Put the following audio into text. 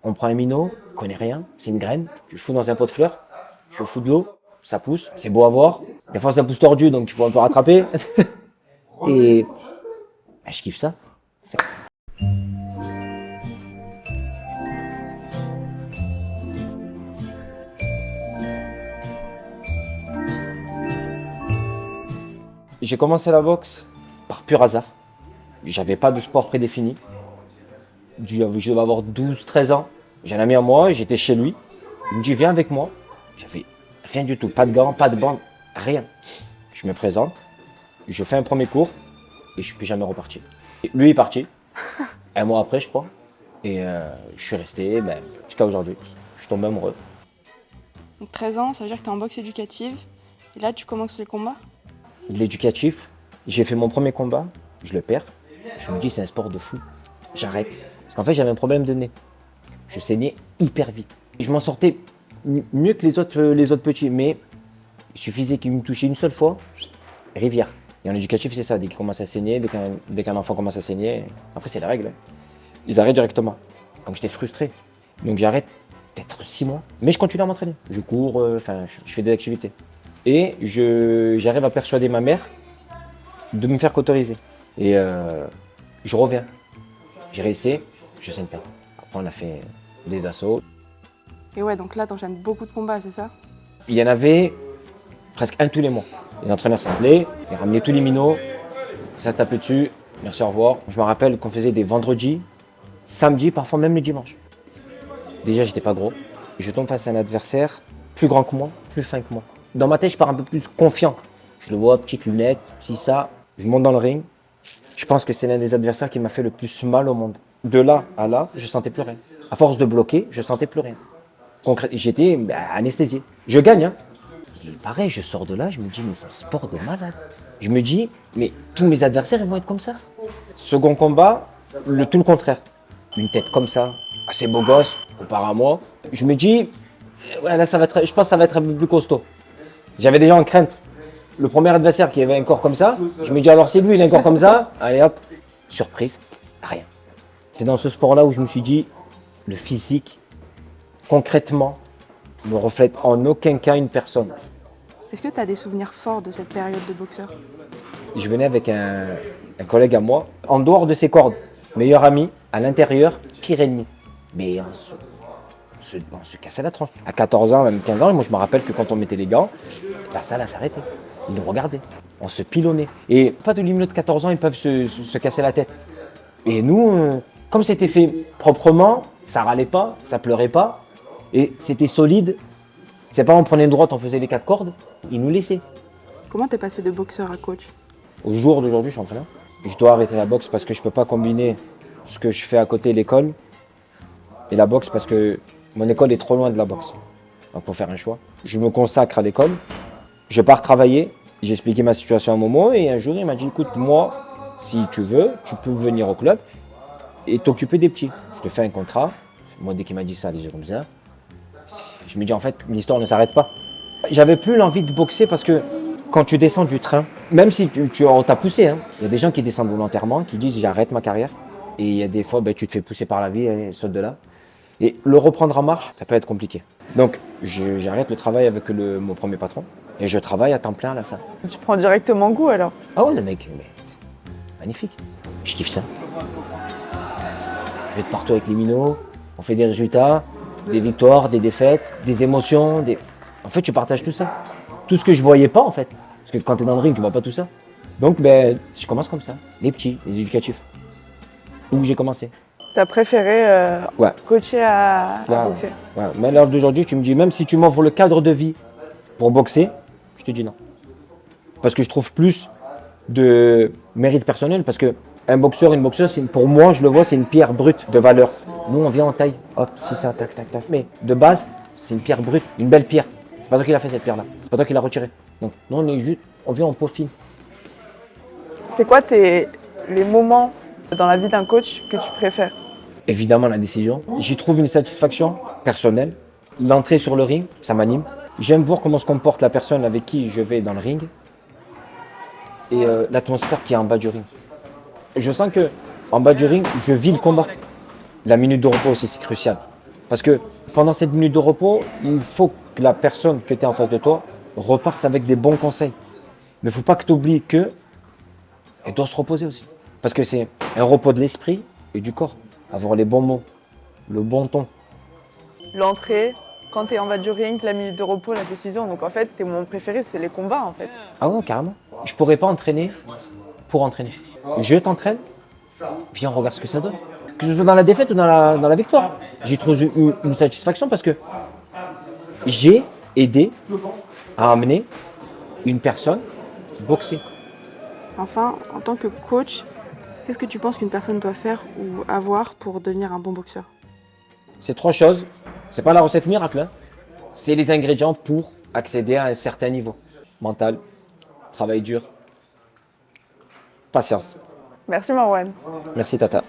On prend un minot, on connaît rien, c'est une graine, je fous dans un pot de fleurs, je fous de l'eau, ça pousse, c'est beau à voir. Des fois ça pousse tordu donc il faut un peu rattraper. Et bah, je kiffe ça. J'ai commencé la boxe par pur hasard. J'avais pas de sport prédéfini. Je devais avoir 12-13 ans. J'ai un ami à moi, j'étais chez lui. Il me dit viens avec moi. J'avais rien du tout, pas de gants, pas de bande, rien. Je me présente, je fais un premier cours et je suis plus jamais reparti. Et lui est parti, un mois après je crois. Et je suis resté jusqu'à aujourd'hui. Je suis tombé amoureux. Donc 13 ans, ça veut dire que tu es en boxe éducative. Et là, tu commences les combats. De l'éducatif, j'ai fait mon premier combat, je le perds. Je me dis c'est un sport de fou, j'arrête. Parce qu'en fait j'avais un problème de nez. Je saignais hyper vite. Je m'en sortais mieux que les autres petits, mais il suffisait qu'il me touchait une seule fois, rivière. Et en éducatif c'est ça, dès qu'il commence à saigner, dès qu'un enfant commence à saigner, après c'est la règle. Ils arrêtent directement. Donc j'étais frustré. Donc j'arrête peut-être 6 mois, mais je continue à m'entraîner. Je cours, je fais des activités. Et j'arrive à persuader ma mère de me faire cauteriser. Et je reviens. J'ai réussi, je saigne pas. Après, on a fait des assauts. Et ouais, donc là, t'enchaînes beaucoup de combats, c'est ça? Il y en avait presque un tous les mois. Les entraîneurs s'appelaient, ils ramenaient tous les minots, ça se tapait dessus, merci, au revoir. Je me rappelle qu'on faisait des vendredis, samedis, parfois même les dimanches. Déjà, j'étais pas gros. Je tombe face à un adversaire plus grand que moi, plus fin que moi. Dans ma tête, je pars un peu plus confiant. Je le vois, petite lunette, si ça. Je monte dans le ring. Je pense que c'est l'un des adversaires qui m'a fait le plus mal au monde. De là à là, je sentais plus rien. À force de bloquer, je sentais plus rien. J'étais anesthésié. Je gagne, hein. Et pareil, je sors de là, je me dis, mais c'est un sport de malade. Je me dis, mais tous mes adversaires, ils vont être comme ça. Second combat, tout le contraire. Une tête comme ça, assez beau gosse, comparé à moi. Je me dis, ouais, là, je pense que ça va être un peu plus costaud. J'avais déjà en crainte. Le premier adversaire qui avait un corps comme ça, je me dis alors c'est lui, il a un corps comme ça, allez hop, surprise, rien. C'est dans ce sport-là où je me suis dit, le physique, concrètement, ne reflète en aucun cas une personne. Est-ce que tu as des souvenirs forts de cette période de boxeur? Je venais avec un collègue à moi, en dehors de ses cordes, meilleur ami, à l'intérieur, pire ennemi. Mais on se cassait la tronche. À 14 ans, même 15 ans, moi je me rappelle que quand on mettait les gants, la salle elle s'arrêtait. Ils nous regardaient. On se pilonnait. Et pas de limite de 14 ans, ils peuvent se casser la tête. Et nous, comme c'était fait proprement, ça râlait pas, ça pleurait pas. Et c'était solide. C'est pas on prenait une droite, on faisait les 4 cordes, ils nous laissaient. Comment t'es passé de boxeur à coach? Au jour d'aujourd'hui, je suis entraîneur. Je dois arrêter la boxe parce que je peux pas combiner ce que je fais à côté, l'école, et la boxe parce que mon école est trop loin de la boxe. Donc il faut faire un choix. Je me consacre à l'école, je pars travailler, j'ai expliqué ma situation à Momo et un jour il m'a dit écoute, moi, si tu veux, tu peux venir au club et t'occuper des petits. Je te fais un contrat. Moi, dès qu'il m'a dit ça, les yeux comme ça, je me dis en fait, l'histoire ne s'arrête pas. J'avais plus l'envie de boxer parce que quand tu descends du train, même si on t'a poussé, hein, il y a des gens qui descendent volontairement, qui disent j'arrête ma carrière. Et il y a des fois, tu te fais pousser par la vie, et saute de là. Et le reprendre en marche, ça peut être compliqué. Donc, j'arrête le travail avec mon premier patron et je travaille à temps plein à la salle. Tu prends directement goût alors? Ah ouais, le mec, magnifique. Je kiffe ça. Je vais de partout avec les minots, on fait des résultats, des victoires, des défaites, des émotions. En fait, tu partages tout ça. Tout ce que je voyais pas en fait. Parce que quand tu es dans le ring, tu vois pas tout ça. Donc, je commence comme ça. Les petits, les éducatifs. Où j'ai commencé. T'as préféré Ouais. coacher à boxer? Ouais. Mais à l'heure d'aujourd'hui, tu me dis, même si tu m'offres le cadre de vie pour boxer, je te dis non. Parce que je trouve plus de mérite personnel. Parce que un boxeur, une boxeuse, pour moi, je le vois, c'est une pierre brute de valeur. Nous, on vient en taille. Hop, c'est ça, tac, tac, tac. Mais de base, c'est une pierre brute, une belle pierre. C'est pas toi qui l'as fait cette pierre-là. C'est pas toi qui l'as retirée. Donc, nous, on vient en peau fine. C'est quoi les moments dans la vie d'un coach que tu préfères? Évidemment, la décision. J'y trouve une satisfaction personnelle. L'entrée sur le ring, ça m'anime. J'aime voir comment se comporte la personne avec qui je vais dans le ring. Et l'atmosphère qui est en bas du ring. Je sens que en bas du ring, je vis le combat. La minute de repos aussi, c'est crucial. Parce que pendant cette minute de repos, il faut que la personne que tu es en face de toi reparte avec des bons conseils. Mais il ne faut pas que tu oublies qu'elle doit se reposer aussi. Parce que c'est un repos de l'esprit et du corps. Avoir les bons mots, le bon ton. L'entrée, quand tu es en bas du ring, la minute de repos, la décision. Donc en fait, tes moments préférés, c'est les combats en fait. Ah ouais, carrément. Je ne pourrais pas entraîner pour entraîner. Je t'entraîne, viens, on regarde ce que ça donne. Que ce soit dans la défaite ou dans la victoire. J'ai trouvé une satisfaction parce que j'ai aidé à amener une personne boxer. Enfin, en tant que coach, qu'est-ce que tu penses qu'une personne doit faire ou avoir pour devenir un bon boxeur? C'est 3 choses. C'est pas la recette miracle, hein. C'est les ingrédients pour accéder à un certain niveau. Mental, travail dur, patience. Merci Marwan. Merci Tata.